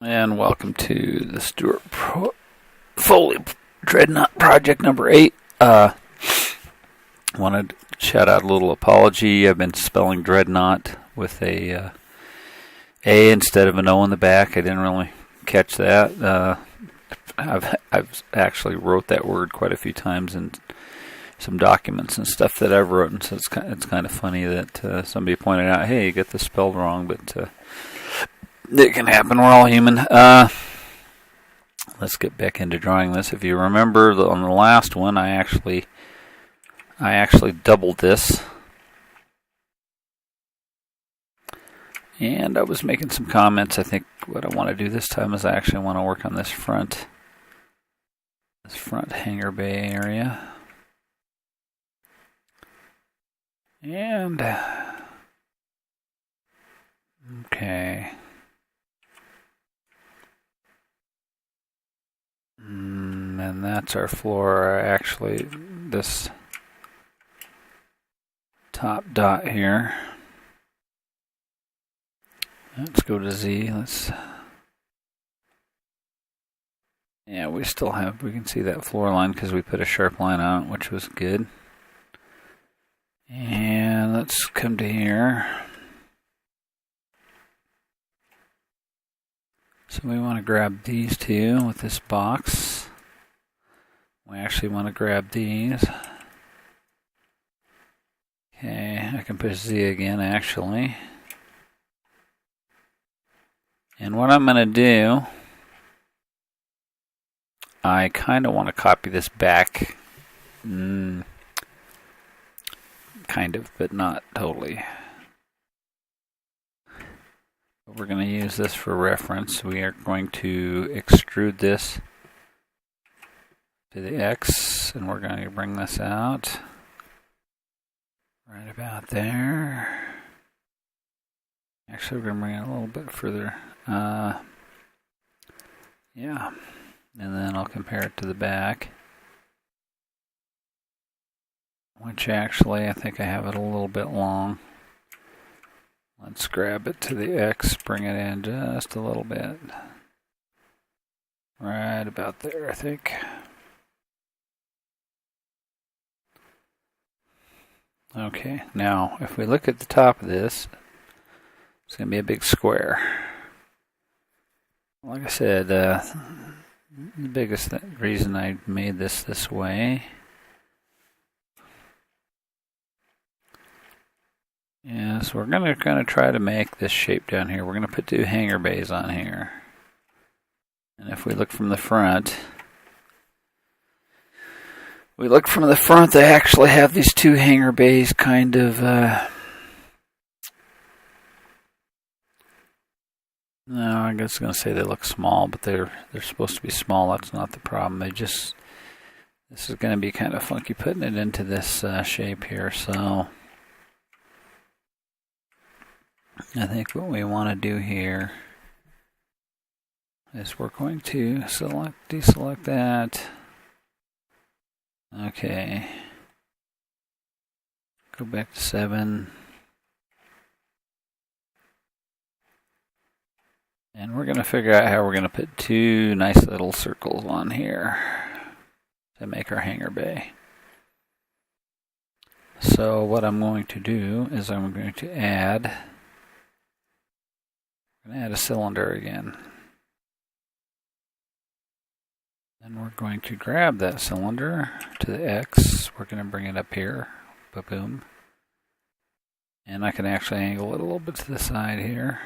And welcome to the Stuart Foley Dreadnought Project number 8. Wanted to shout out a little apology. I've been spelling Dreadnought with a instead of an O in the back. I didn't really catch that. I've actually wrote that word quite a few times in some documents and stuff that I've written, so it's kind of funny that somebody pointed out, hey, you got this spelled wrong, but it can happen. We're all human. Let's get back into drawing this. If you remember on the last one, I actually doubled this, and I was making some comments. I think what I want to do this time is I actually want to work on this front hangar bay area, and okay. And that's our floor. Actually, this top dot here. Let's go to Z. Yeah, we can see that floor line because we put a sharp line on it, which was good. And let's come to here. So we want to grab these two with this box. We actually want to grab these. Okay, I can push Z again actually. And what I'm going to do, I kind of want to copy this back. Kind of, but not totally. We're going to use this for reference. We are going to extrude this to the X, and we're going to bring this out right about there. Actually, we're going to bring it a little bit further. Yeah, and then I'll compare it to the back, which actually I think I have it a little bit long. Let's grab it to the X, bring it in just a little bit. Right about there, I think. Okay, now if we look at the top of this, it's going to be a big square. Like I said, the biggest reason I made this way is we're going to try to make this shape down here. We're going to put two hangar bays on here. And if we look from the front, they actually have these two hangar bays kind of, no, I guess I'm going to say they look small, but they're supposed to be small. That's not the problem. This is going to be kind of funky putting it into this shape here, so I think what we want to do here is we're going to deselect that. Okay. Go back to 7. And we're going to figure out how we're going to put two nice little circles on here to make our hangar bay. So what I'm going to do is I'm going to add a cylinder again. And we're going to grab that cylinder to the X. We're going to bring it up here. Ba-boom. And I can actually angle it a little bit to the side here.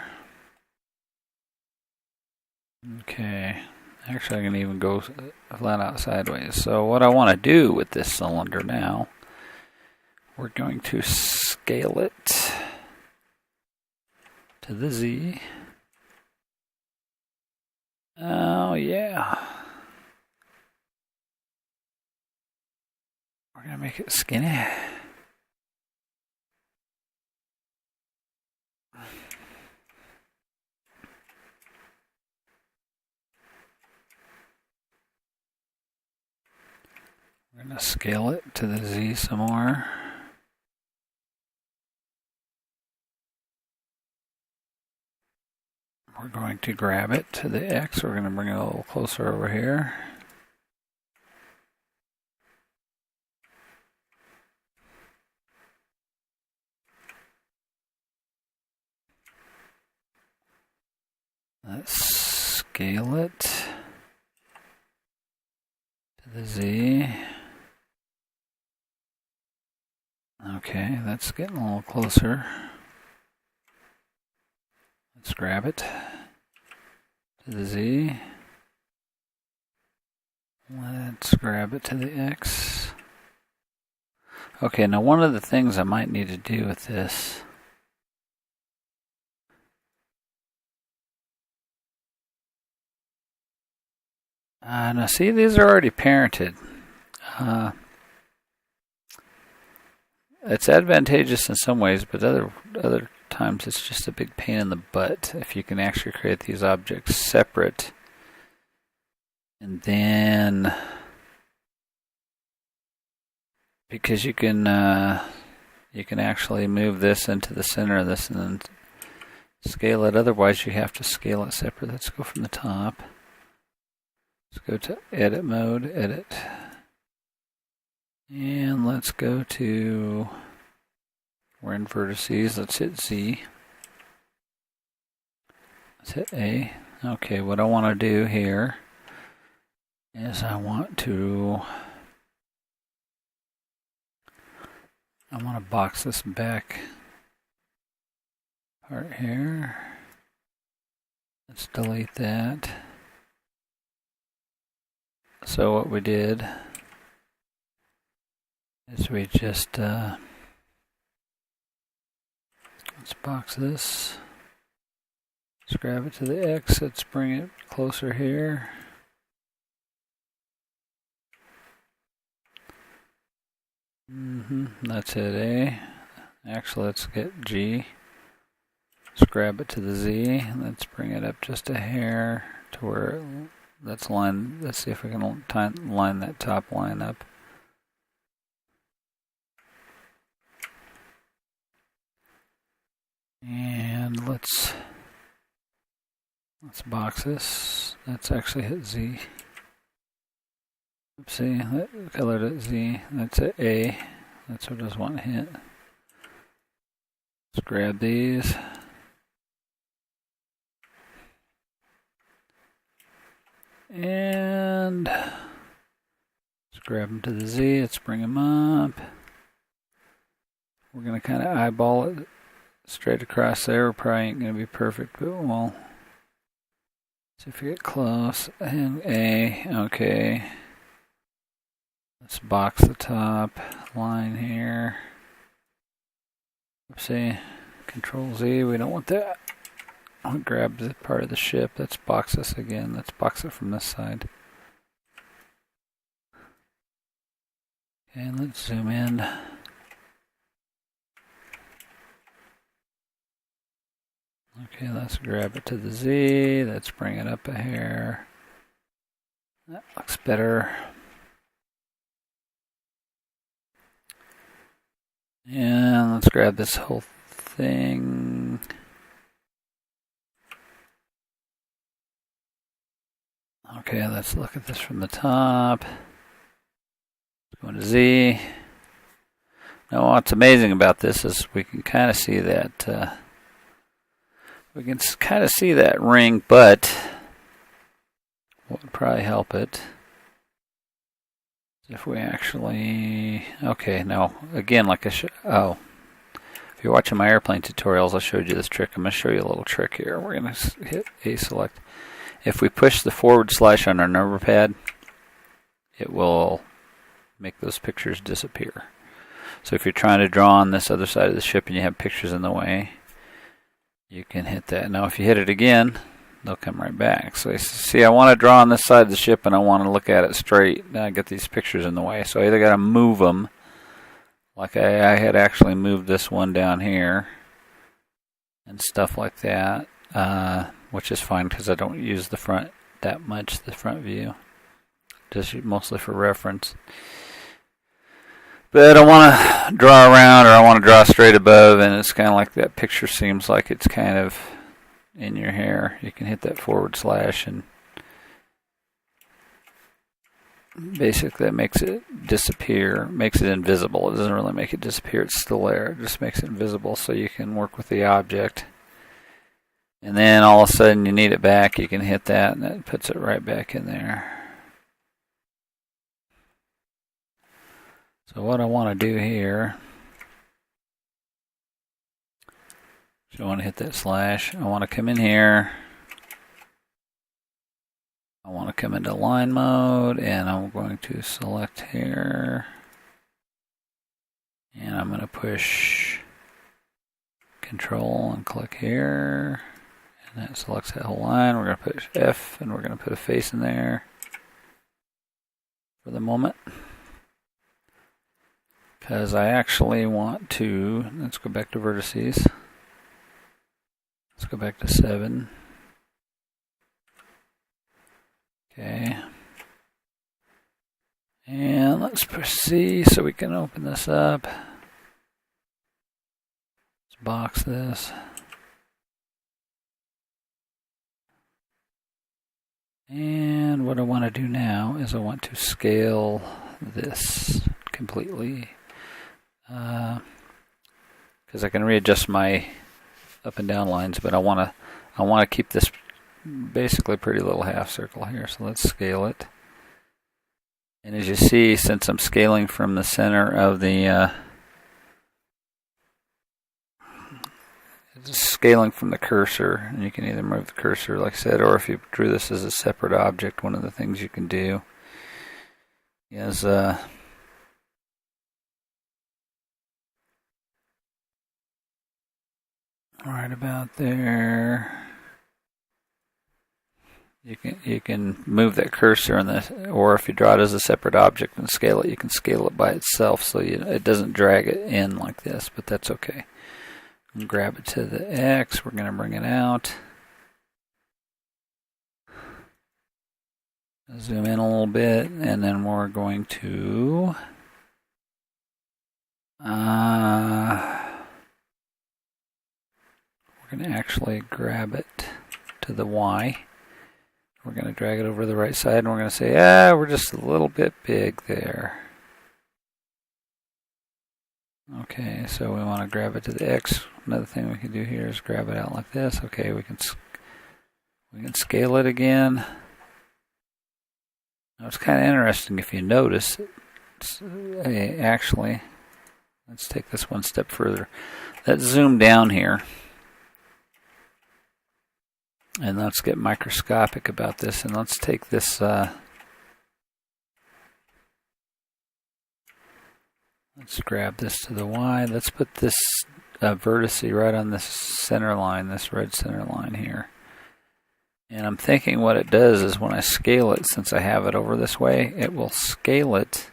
Okay. Actually, I can even go flat out sideways. So what I want to do with this cylinder now, we're going to scale it to the Z. Oh, yeah. We're going to make it skinny. We're going to scale it to the Z some more. we're going to grab it to the X. We're going to bring it a little closer over here. Let's scale it to the Z. Okay, that's getting a little closer. Let's grab it to the Z. Let's grab it to the X. Okay, now one of the things I might need to do with this now see, these are already parented. It's advantageous in some ways, but other times it's just a big pain in the butt if you can actually create these objects separate. And then, because you can actually move this into the center of this and then scale it. Otherwise, you have to scale it separate. Let's go from the top. Let's go to edit mode, edit. And let's go to, we're in vertices, let's hit Z. Let's hit A. Okay, what I want to do here is I want to box this back part here. Let's delete that. So what we did is we just let's box this. Let's grab it to the X. Let's bring it closer here. That's it, A. Actually, let's get G. Let's grab it to the Z. Let's bring it up just a hair to where let's see if we can line that top line up. And let's box this. Let's actually hit Z. Oopsie, that colored it Z. That's it, A. That's what I just want to hit. Let's grab these. And let's grab them to the Z. Let's bring them up. We're going to kind of eyeball it straight across there. We're probably ain't going to be perfect, but we'll see if we get close. And A, okay. Let's box the top line here. Oopsie, Control Z, we don't want that. I'll grab the part of the ship. Let's box this again. Let's box it from this side. And let's zoom in. Okay, let's grab it to the Z. Let's bring it up a hair. That looks better. And let's grab this whole thing. Okay, let's look at this from the top. Let's go into Z. Now, what's amazing about this is we can kind of see that ring, but what would probably help it is if we actually, okay, now again, like if you're watching my airplane tutorials, I showed you this trick. I'm going to show you a little trick here. We're going to hit A select. If we push the / on our number pad, it will make those pictures disappear. So if you're trying to draw on this other side of the ship and you have pictures in the way, you can hit that. Now if you hit it again, they'll come right back. So you see, I want to draw on this side of the ship and I want to look at it straight. Now I get these pictures in the way. So I either got to move them, like I had actually moved this one down here and stuff like that. Which is fine because I don't use the front that much, the front view. Just mostly for reference. But I want to draw around or I want to draw straight above, and it's kind of like that picture seems like it's kind of in your hair. You can hit that / and basically that makes it disappear, makes it invisible. It doesn't really make it disappear, it's still there. It just makes it invisible so you can work with the object. And then all of a sudden you need it back, you can hit that and that puts it right back in there. So what I want to do here, so I want to hit that /, I want to come in here, I want to come into line mode, and I'm going to select here, and I'm going to push Control and click here, and that selects that whole line. We're going to push F, and we're going to put a face in there for the moment, because I actually want to, let's go back to vertices, let's go back to 7. Okay, and let's push C so we can open this up. Let's box this. And what I want to do now is I want to scale this completely, because I can readjust my up and down lines, but I want to keep this basically a pretty little half circle here. So let's scale it. And as you see, since I'm scaling from the center of the scaling from the cursor, and you can either move the cursor like I said, or if you drew this as a separate object, one of the things you can do is right about there. You can move that cursor in the, or if you draw it as a separate object and scale it, you can scale it by itself so it doesn't drag it in like this, but that's okay. And grab it to the X, we're going to bring it out. Zoom in a little bit, and then we're going to actually grab it to the Y. We're going to drag it over to the right side, and we're going to say, we're just a little bit big there. Okay, so we want to grab it to the X. Another thing we can do here is grab it out like this. Okay, we can scale it again. Now it's kind of interesting if you notice. Actually, let's take this one step further. Let's zoom down here. And let's get microscopic about this, and let's take this, let's grab this to the Y. Let's put this vertice right on this center line, this red center line here. And I'm thinking what it does is when I scale it, since I have it over this way, it will scale it.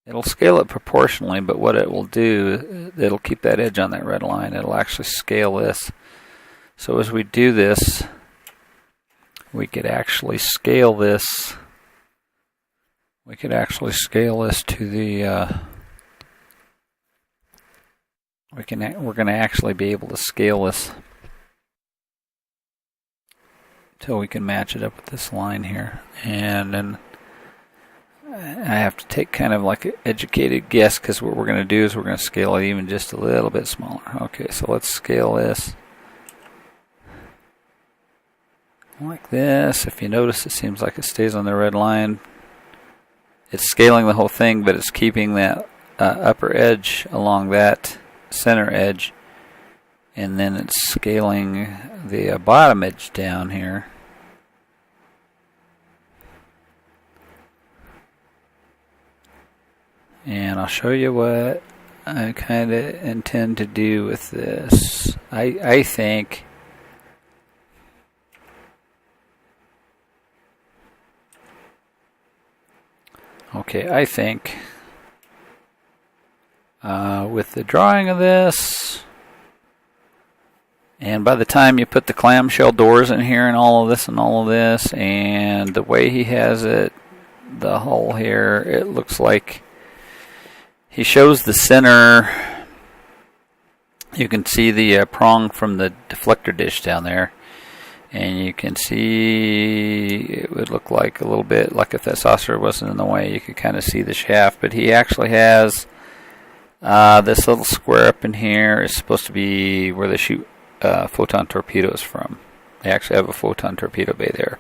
It'll scale it proportionally, but what it will do, it'll keep that edge on that red line. It'll actually scale this. So as we do this, we could actually scale this. We could actually scale this to the. We're going to actually be able to scale this till we can match it up with this line here, and then I have to take kind of like an educated guess, because what we're going to do is we're going to scale it even just a little bit smaller. Okay, so let's scale this. Like this. If you notice, it seems like it stays on the red line. It's scaling the whole thing, but it's keeping that upper edge along that center edge, and then it's scaling the bottom edge down here. And I'll show you what I kind of intend to do with this. I think with the drawing of this, and by the time you put the clamshell doors in here and all of this and the way he has it, the hole here, it looks like he shows the center You can see the prong from the deflector dish down there, and you can see it would look like a little bit like if that saucer wasn't in the way, you could kind of see the shaft. But he actually has this little square up in here is supposed to be where they shoot photon torpedoes from. They actually have a photon torpedo bay there,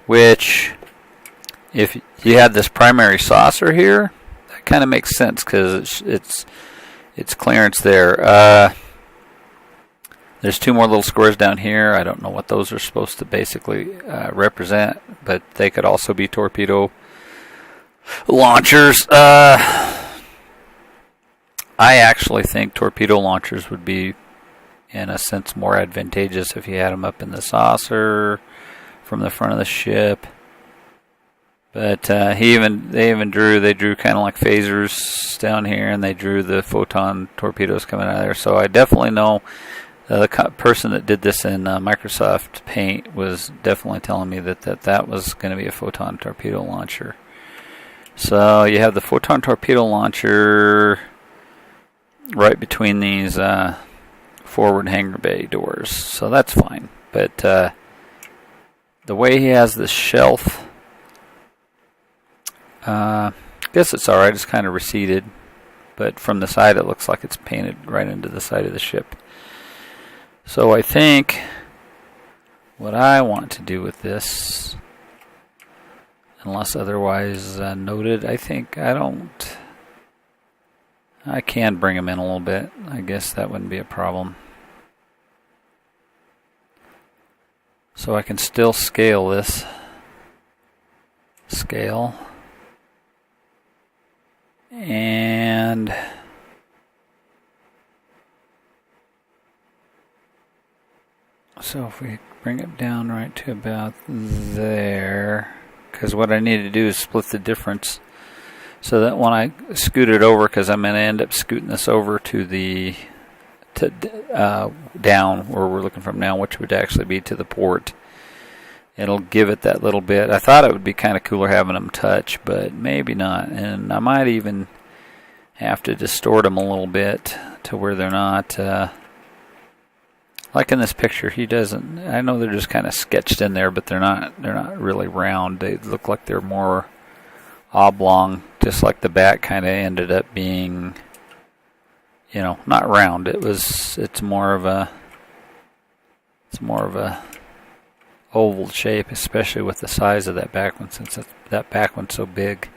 which if you had this primary saucer here, that kind of makes sense because it's clearance there. There's two more little squares down here. I don't know what those are supposed to basically represent, but they could also be torpedo launchers. I actually think torpedo launchers would be, in a sense, more advantageous if you had them up in the saucer from the front of the ship. But they drew kind of like phasers down here, and they drew the photon torpedoes coming out of there. So I definitely know the person that did this in Microsoft Paint was definitely telling me that was going to be a photon torpedo launcher. So you have the photon torpedo launcher right between these forward hangar bay doors, so that's fine. But the way he has this shelf, I guess it's alright. It's kind of receded, but from the side it looks like it's painted right into the side of the ship. So I think what I want to do with this, unless otherwise noted, I can bring them in a little bit. I guess that wouldn't be a problem. So I can still scale this. Scale. And so if we bring it down right to about there, because what I need to do is split the difference so that when I scoot it over, because I'm going to end up scooting this over to down where we're looking from now, which would actually be to the port. It'll give it that little bit. I thought it would be kind of cooler having them touch, but maybe not. And I might even have to distort them a little bit to where they're not like in this picture. He doesn't. I know they're just kind of sketched in there, but they're not really round. They look like they're more oblong, just like the back kind of ended up being, not round. It's more of a oval shape, especially with the size of that back one, since that back one's so big.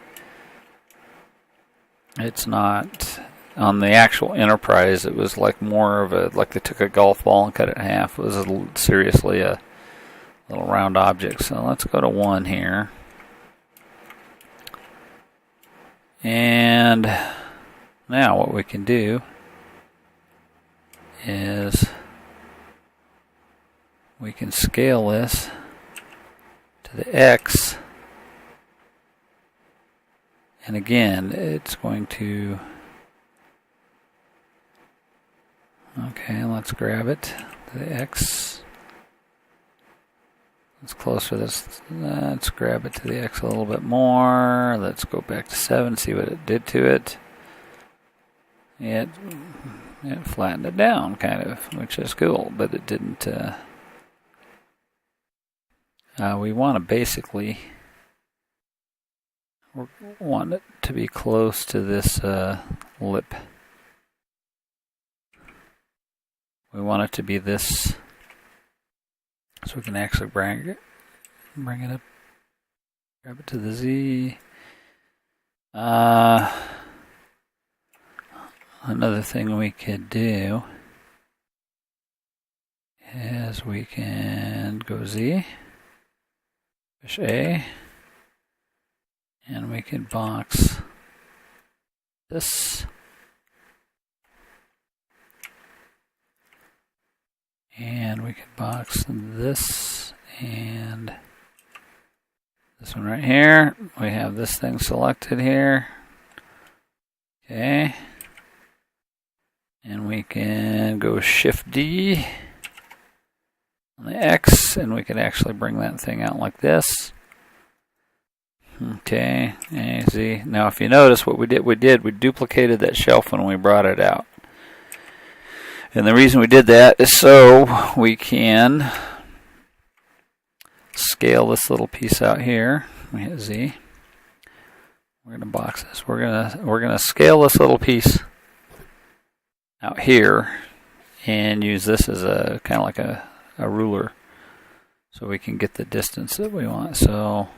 It's not on the actual Enterprise. It was like more of like they took a golf ball and cut it in half. It was seriously a little round object. So let's go to 1 here. And now what we can do is we can scale this to the X, and again it's going to, okay, let's grab it to the X. Let's closer this. Let's grab it to the X a little bit more. Let's go back to 7, see what it did to it. It flattened it down, kind of, which is cool, but it didn't. We want to basically want it to be close to this lip. We want it to be this, so we can actually bring it up, grab it to the Z. Another thing we could do is we can go Z, push A, and we can box this. And we can box this and this one right here. We have this thing selected here. Okay. And we can go Shift D on the X, and we can actually bring that thing out like this. Okay, see. Now if you notice what we duplicated that shelf when we brought it out. And the reason we did that is so we can scale this little piece out here. We hit Z. We're going to box this. We're going to scale this little piece out here and use this as a kind of like a ruler so we can get the distance that we want. So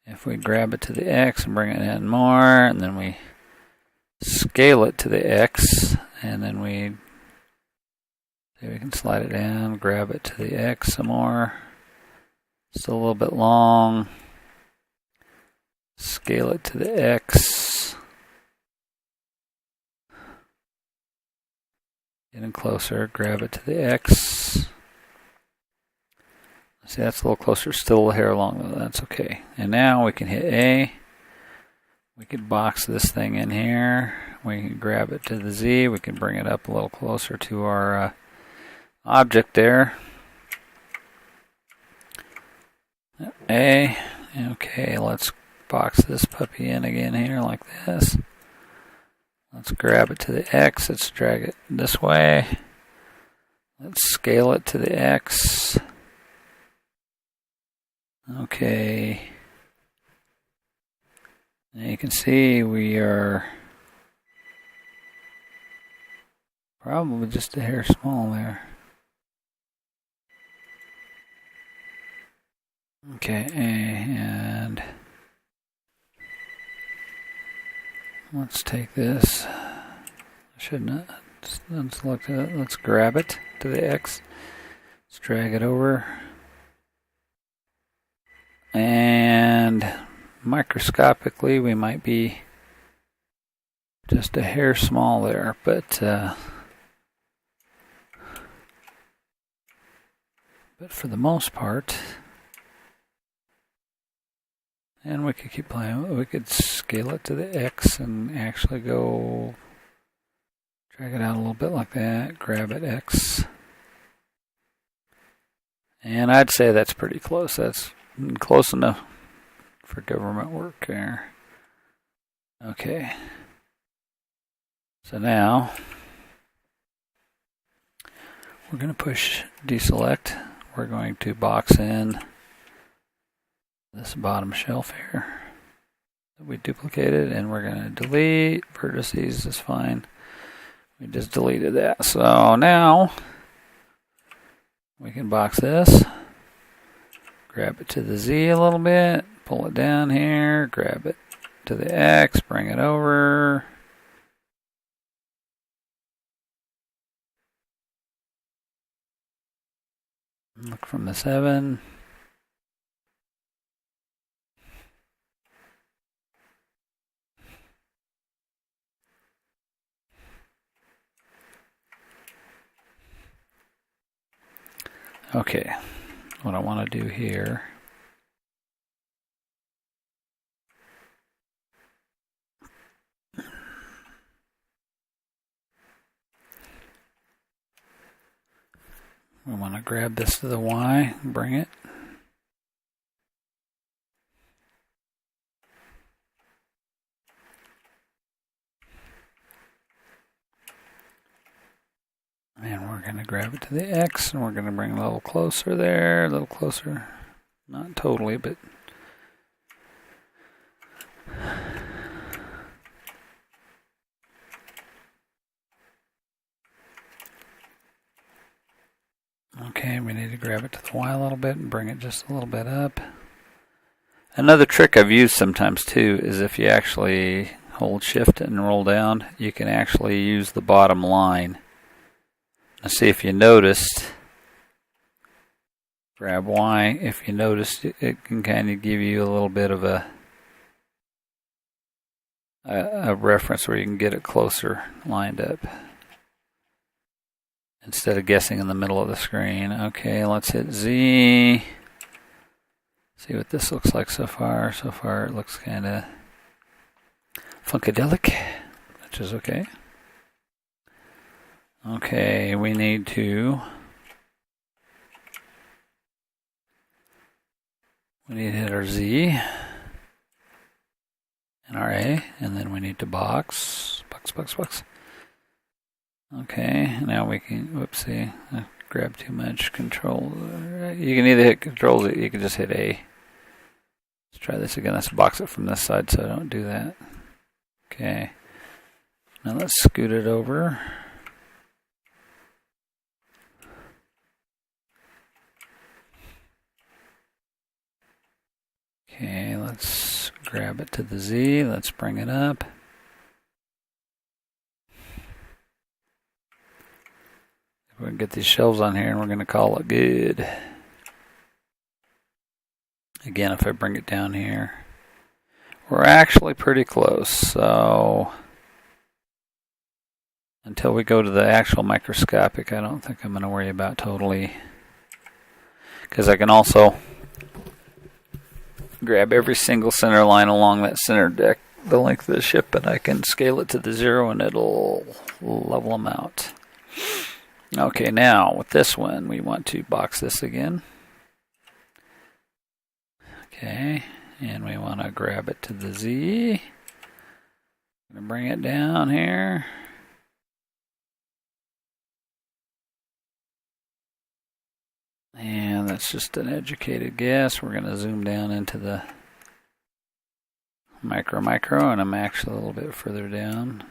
if we grab it to the X and bring it in more, and then we scale it to the X, and then we can slide it down, grab it to the X some more. Still a little bit long. Scale it to the X. Getting closer, grab it to the X. See, that's a little closer, still a hair long, though, that's okay. And now we can hit A. We could box this thing in here. We can grab it to the Z. We can bring it up a little closer to our object there. A. Okay, let's box this puppy in again here like this. Let's grab it to the X. Let's drag it this way. Let's scale it to the X. Okay. Now you can see we are probably just a hair small there. Okay, and let's take this. I shouldn't. Let's look at it. Let's grab it to the X. Let's drag it over. And microscopically, we might be just a hair small there, but for the most part, and we could keep playing. We could scale it to the X and actually go drag it out a little bit like that. Grab it X, and I'd say that's pretty close. That's close enough for government work there. Okay. So now we're going to push deselect. We're going to box in this bottom shelf here that we duplicated, and we're going to delete vertices. Is fine. We just deleted that. So now we can box this. Grab it to the Z a little bit, pull it down here, grab it to the X, bring it over. Look from the 7. Okay. What I want to do here we want to grab this to the Y and bring it. And we're going to grab it to the X, and we're going to bring it a little closer there, a little closer. Not totally, but okay, we need to grab it to the Y a little bit and bring it just a little bit up. Another trick I've used sometimes too is if you actually hold shift and roll down, you can actually use the bottom line. Now see if you noticed, grab Y, if you noticed it can kind of give you a little bit of a reference where you can get it closer lined up instead of guessing in the middle of the screen. Okay, let's hit Z. See what this looks like so far. So far it looks kind of funkadelic, which is okay. Okay, we need to hit our Z and our A, and then we need to box. Okay, now we can, whoopsie, I grabbed too much control. You can either hit controls, you can just hit A. Let's try this again. Let's box it from this side so I don't do that. Okay, now let's scoot it over. Okay, let's grab it to the Z. Let's bring it up. We're going to get these shelves on here and we're going to call it good. Again, if I bring it down here, we're actually pretty close. So until we go to the actual microscopic, I don't think I'm going to worry about totally. Because I can also grab every single center line along that center deck, the length of the ship, and I can scale it to the 0 and it'll level them out. Okay, now with this one, we want to box this again. Okay, and we want to grab it to the Z. I'm going to bring it down here. And that's just an educated guess. We're going to zoom down into the micro, and I'm actually a little bit further down.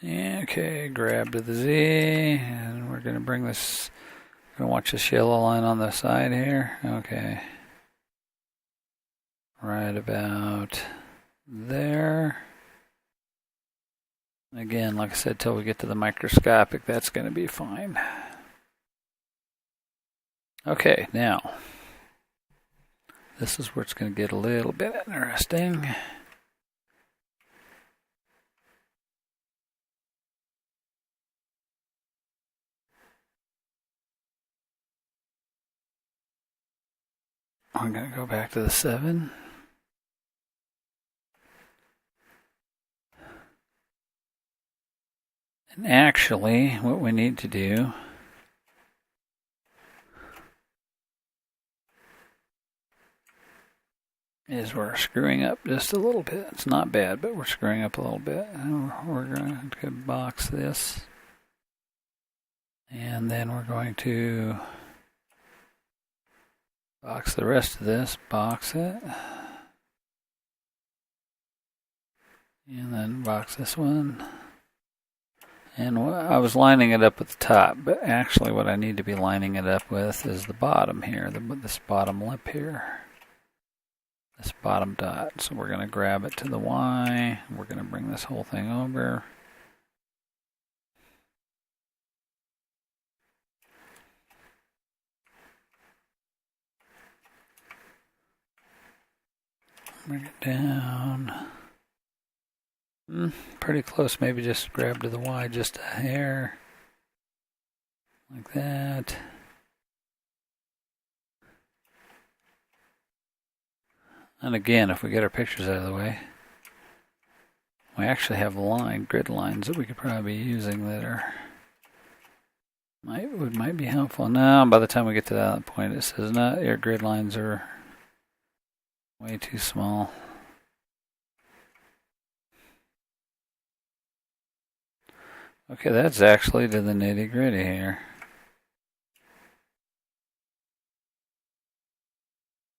Okay, grab to the Z, and we're going to bring this, we're going to watch this yellow line on the side here. Okay. Right about there. Again, like I said, till we get to the microscopic, that's going to be fine. Okay, now, this is where it's going to get a little bit interesting. I'm going to go back to the 7. And actually, what we need to do is we're screwing up just a little bit. It's not bad, but we're screwing up a little bit. We're going to box this. And then we're going to box the rest of this, box it. And then box this one. And I was lining it up at the top, but actually what I need to be lining it up with is the bottom here, this bottom lip here. This bottom dot. So we're going to grab it to the Y. We're going to bring this whole thing over. Bring it down. Pretty close. Maybe just grab to the Y just a hair. Like that. And again, if we get our pictures out of the way, we actually have grid lines that we could probably be using that are might be helpful. Now, by the time we get to that point, it says no, your grid lines are way too small. Okay, that's actually to the nitty-gritty here.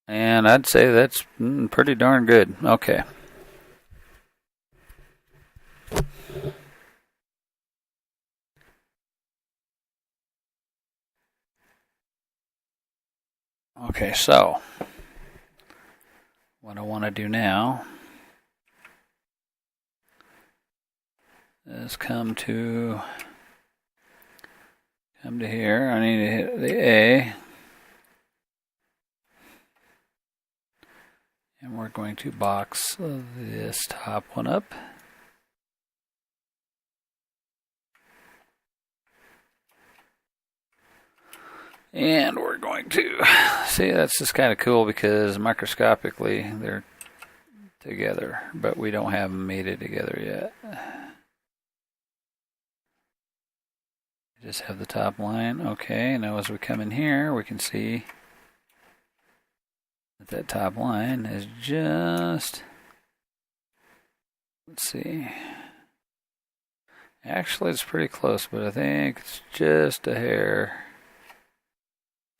And I'd say that's pretty darn good. Okay. Okay, so what I want to do now is come to here. I need to hit the A. And we're going to box this top one up. And we're going to see, that's just kind of cool because microscopically they're together, but we don't have them mated together yet. Just have the top line. Okay, now as we come in here, we can see that that top line is just, let's see. Actually, it's pretty close, but I think it's just a hair.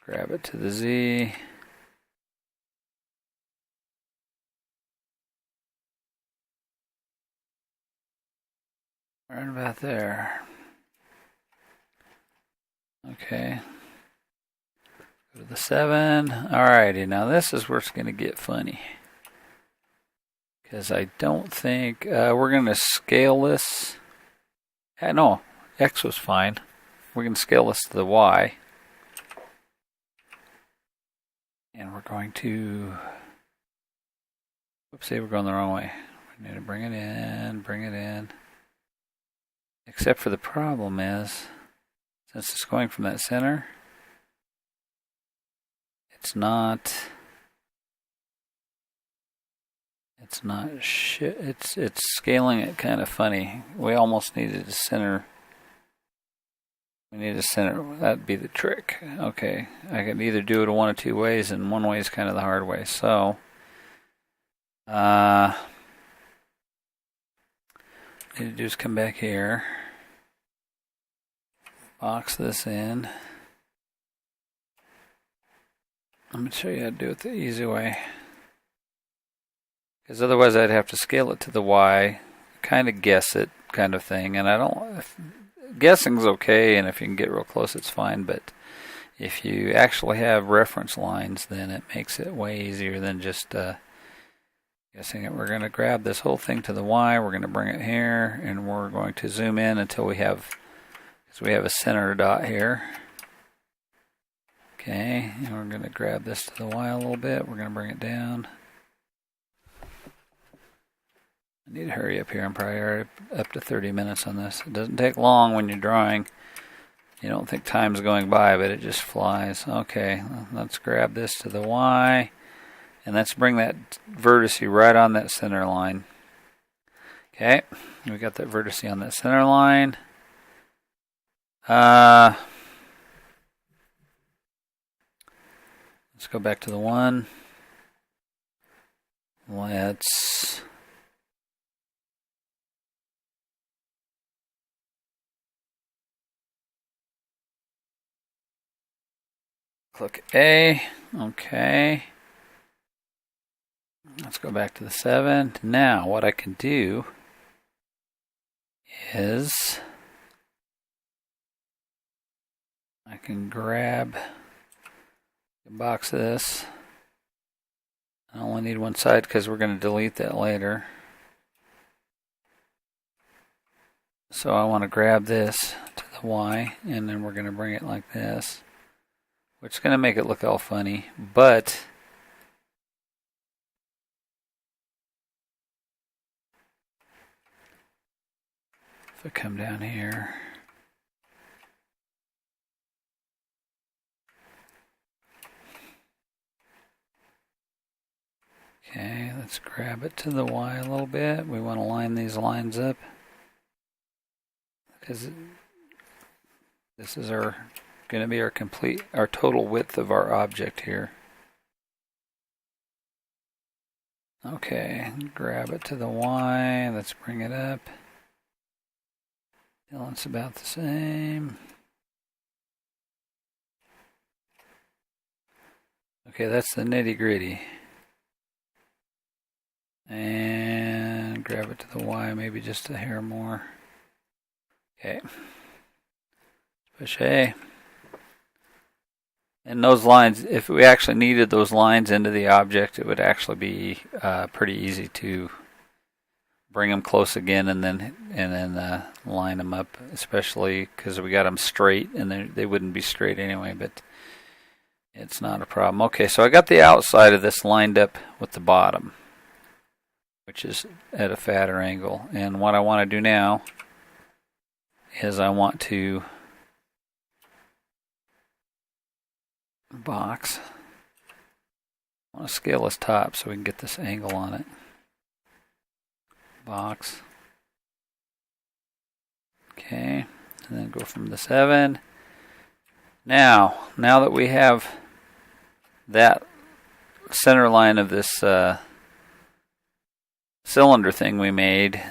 Grab it to the Z. Right about there. Okay. Go to the 7. Alrighty, now this is where it's going to get funny. Because I don't think we're going to scale this. No, X was fine. We're going to scale this to the Y. And we're going to, whoopsie, we're going the wrong way. We need to bring it in, bring it in. Except for the problem is, since it's going from that center, it's not it's scaling it kind of funny. We almost needed to center. We need to center. That'd be the trick. Okay, I can either do it one of two ways, and one way is kind of the hard way. So, what I need to do is come back here, box this in. I'm going to show you how to do it the easy way. Because otherwise I'd have to scale it to the Y, kind of guess it kind of thing. And I don't, guessing's okay, and if you can get real close it's fine. But if you actually have reference lines, then it makes it way easier than just guessing it. We're going to grab this whole thing to the Y, we're going to bring it here, and we're going to zoom in until we have, because we have a center dot here. Okay, and we're going to grab this to the Y a little bit. We're going to bring it down. I need to hurry up here. I'm probably already up to 30 minutes on this. It doesn't take long when you're drawing. You don't think time's going by, but it just flies. Okay, let's grab this to the Y. And let's bring that vertice right on that center line. Okay, we got that vertice on that center line. Let's go back to the 1. Let's click A. Okay. Let's go back to the 7. Now what I can do is I can grab, box this. I only need one side because we're going to delete that later. So I want to grab this to the Y, and then we're going to bring it like this, which is going to make it look all funny. But if I come down here, okay, let's grab it to the Y a little bit. We want to line these lines up because this is going to be our total width of our object here. Okay, grab it to the Y. Let's bring it up. It's about the same. Okay, that's the nitty-gritty. And grab it to the Y, maybe just a hair more. Okay. Push A. And those lines, if we actually needed those lines into the object, it would actually be pretty easy to bring them close again and then line them up, especially because we got them straight, and they wouldn't be straight anyway, but it's not a problem. Okay, so I got the outside of this lined up with the bottom, which is at a fatter angle. And what I want to do now is I want to box. I want to scale this top so we can get this angle on it. Box. Okay, and then go from the 7. Now that we have that center line of this cylinder thing we made,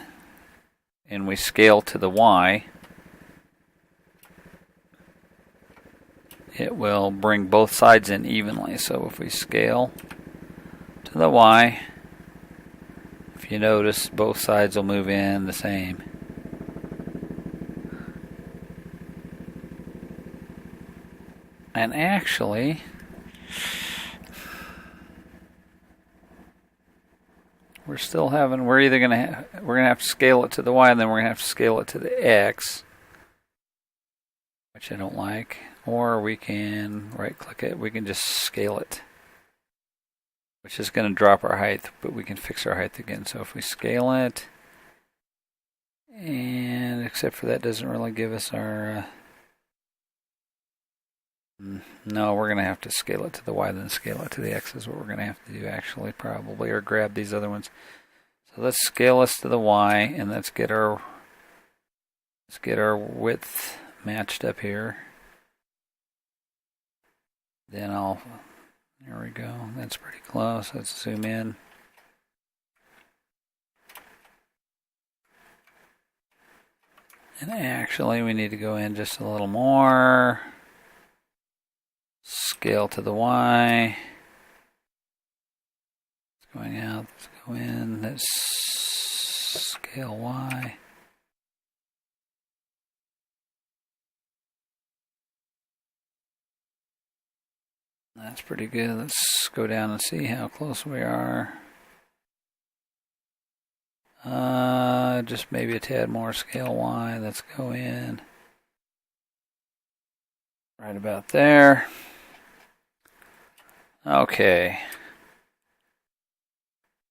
and we scale to the Y, it will bring both sides in evenly. So if we scale to the Y, if you notice, both sides will move in the same. And actually, we're either gonna have to scale it to the Y, and then we're gonna have to scale it to the X, which I don't like. Or we can right-click it. We can just scale it, which is going to drop our height, but we can fix our height again. So if we scale it, and except for that, doesn't really give us our. No, we're going to have to scale it to the Y, then scale it to the X is what we're going to have to do, actually, probably, or grab these other ones. So let's scale this to the Y, and let's get our width matched up here. Then there we go. That's pretty close. Let's zoom in. And actually, we need to go in just a little more. Scale to the Y. It's going out. Let's go in. Let's scale Y. That's pretty good. Let's go down and see how close we are. Just maybe a tad more. Scale Y. Let's go in. Right about there. Okay.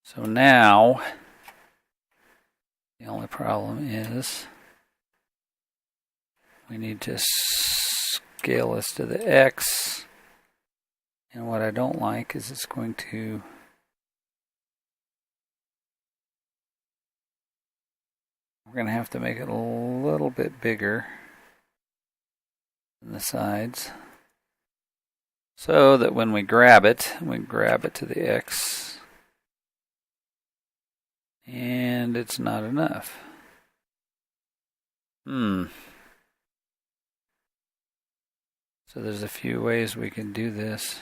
So now, the only problem is we need to scale this to the X. And what I don't like is it's going to we're going to have to make it a little bit bigger than the sides so that when we grab it to the X and it's not enough. So there's a few ways we can do this.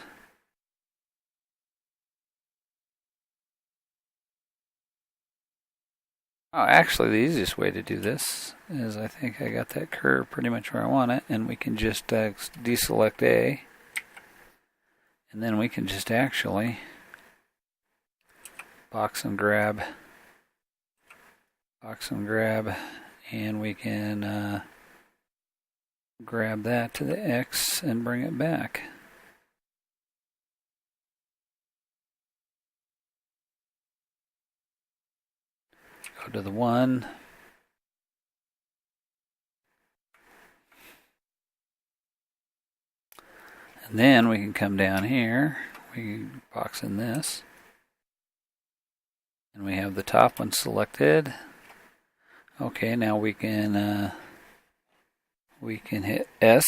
Oh, actually, the easiest way to do this is I think I got that curve pretty much where I want it, and we can just deselect A, and then we can just actually box and grab, and we can grab that to the X and bring it back. Go to the 1. And then we can come down here. We can box in this. And we have the top one selected. Okay, now we can hit S.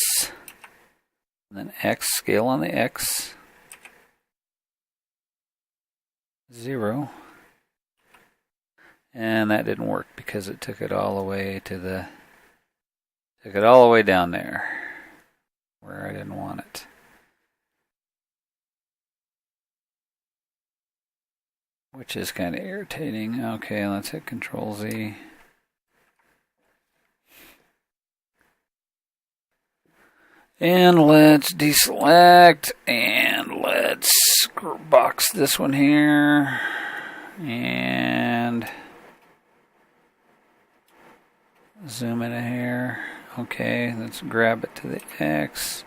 And then X, scale on the X. 0. And that didn't work because it took it all the way down there where I didn't want it. Which is kind of irritating. Okay, let's hit Control Z. And let's deselect and let's box this one here. And zoom in here. Okay, let's grab it to the X.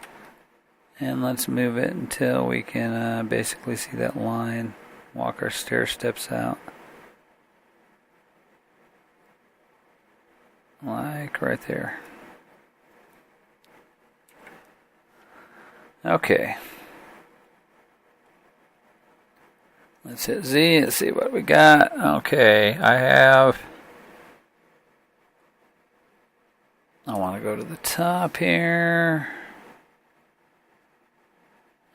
And let's move it until we can basically see that line. Walk our stair steps out. Like right there. Okay. Let's hit Z and see what we got. Okay, I have I want to go to the top here.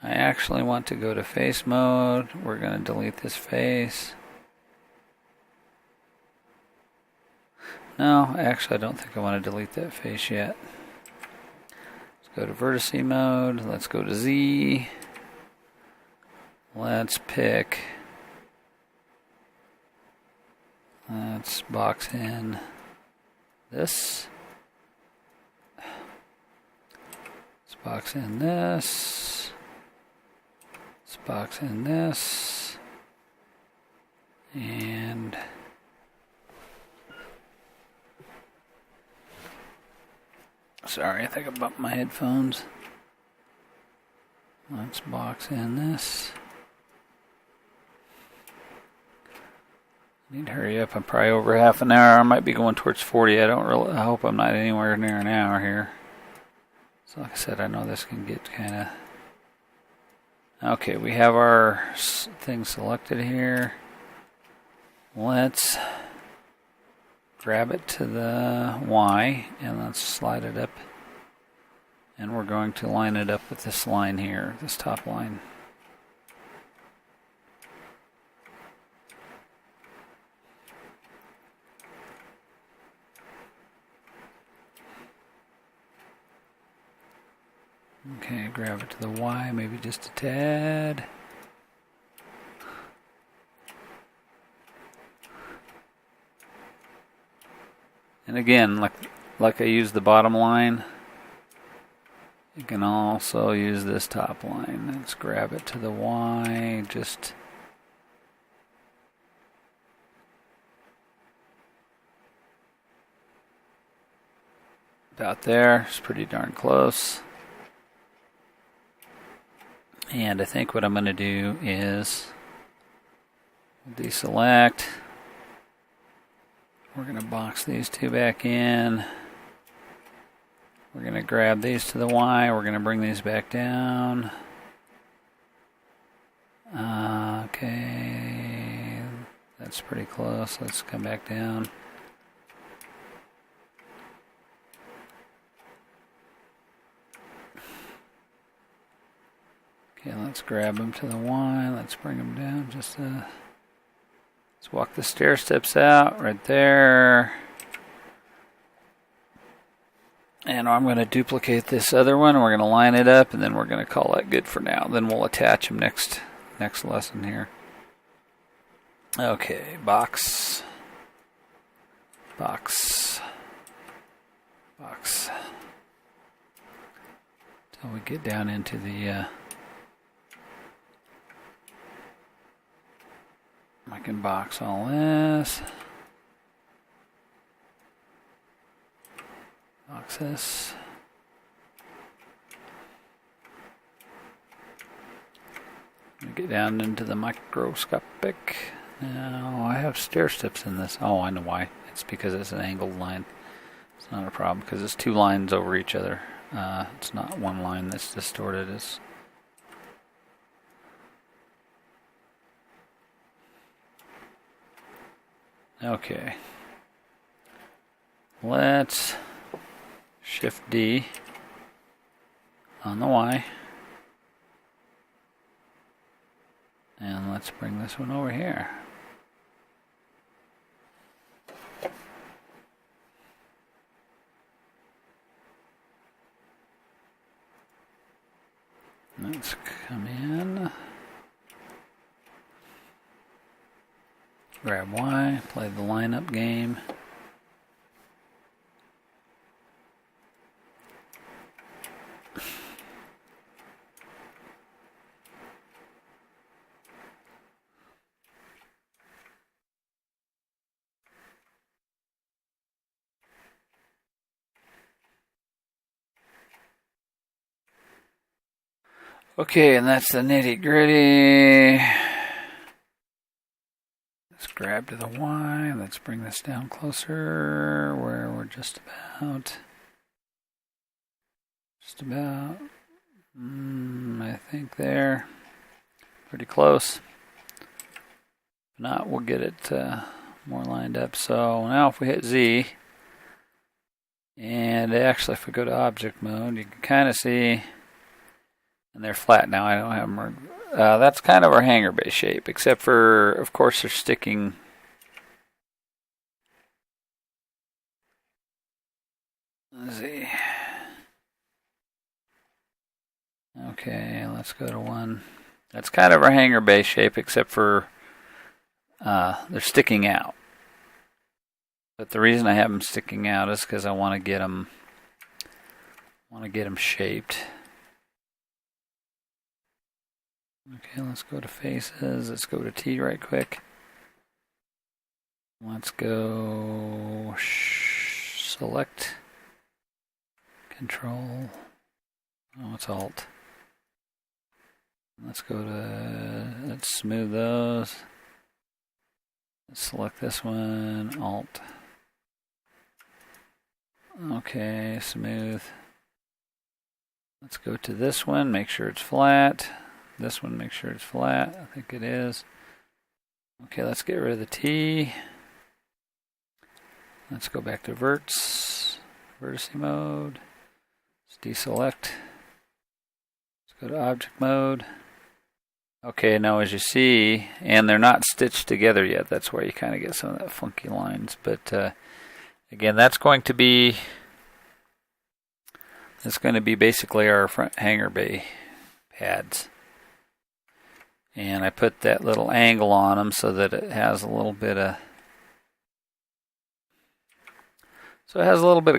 I actually want to go to face mode. We're going to delete this face. No, actually I don't think I want to delete that face yet. Let's go to vertice mode. Let's go to Z. Let's pick. Let's box in this. Let's box in this. Let's box in this. And sorry, I think I bumped my headphones. Let's box in this. Need to hurry up. I'm probably over half an hour. I might be going towards 40. I hope I'm not anywhere near an hour here. So like I said, I know this can get kind of... Okay, we have our thing selected here. Let's grab it to the Y and let's slide it up. And we're going to line it up with this line here, this top line. Okay, grab it to the Y, maybe just a tad. And again, like I used the bottom line, you can also use this top line. Let's grab it to the Y, just about there. It's pretty darn close. And I think what I'm going to do is deselect. We're going to box these two back in. We're going to grab these to the Y. We're going to bring these back down. Okay, that's pretty close. Let's come back down. Okay, let's grab them to the Y. Let's bring them down just let's walk the stair steps out right there. And I'm going to duplicate this other one. We're going to line it up, and then we're going to call that good for now. Then we'll attach them next lesson here. Okay, box. Box. Box. Until we get down into the... I can box all this. Box this. Get down into the microscopic. Now I have stair steps in this. Oh, I know why. It's because it's an angled line. It's not a problem because it's two lines over each other. It's not one line that's distorted. It's okay. Let's Shift D on the Y. And let's bring this one over here. Let's come in. Grab Y, play the lineup game. Okay, and that's the nitty-gritty. Let's grab to the Y. Let's bring this down closer where we're just about. I think there. Pretty close. If not, we'll get it more lined up. So now if we hit Z, And actually, if we go to object mode, you can kind of see, and they're flat now. I don't have them. That's kind of our hanger base shape, except for, of course, they're sticking. Let's see. Okay, let's go to one. That's kind of our hanger base shape, except for they're sticking out. But the reason I have them sticking out is because I want to get them shaped. Okay, let's go to faces. Let's go to T right quick. Let's go select, control. Oh, it's Alt. Let's go to, let's smooth those. Let's select this one, Alt. Okay, smooth. Let's go to this one, make sure it's flat. This one, make sure it's flat. I think it is. Okay, let's get rid of the T. Let's go back to vertex mode. Let's deselect. Let's go to object mode. Okay, now as you see, and they're not stitched together yet. That's where you kind of get some of that funky lines. But again, that's going to be basically our front hanger bay pads. And I put that little angle on them so that it has a little bit of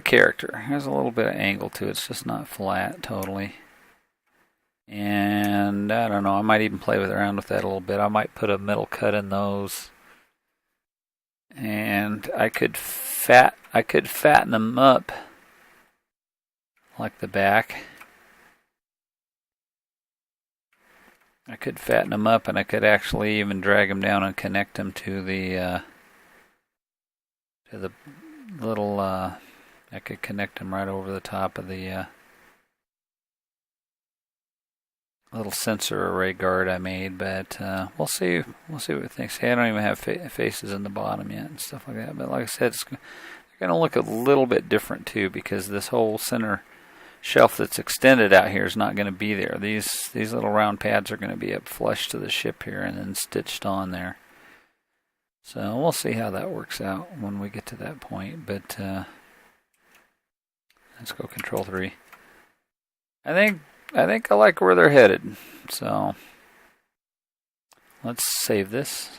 character. It has a little bit of angle to it. It's just not flat totally. And I don't know, I might even play around with that a little bit. I might put a middle cut in those. And I could fatten them up like the back. I could fatten them up, and I could actually even drag them down and connect them to the little. I could connect them right over the top of the little sensor array guard I made. But we'll see. We'll see what we think. See, I don't even have faces in the bottom yet and stuff like that. But like I said, they're going to look a little bit different too, because this whole center shelf that's extended out here is not going to be there. These little round pads are going to be up flush to the ship here and then stitched on there. So we'll see how that works out when we get to that point. But let's go Control 3. I think I like where they're headed. So let's save this.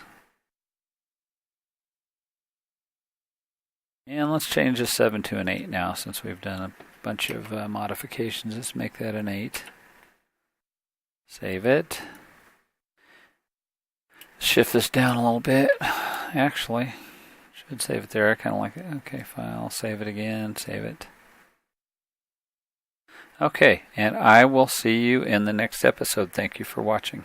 And let's change this 7 to an 8 now, since we've done a bunch of modifications. Let's make that an 8. Save it. Shift this down a little bit. Actually, should save it there. I kind of like it. Okay, file. Save it again. Save it. Okay, and I will see you in the next episode. Thank you for watching.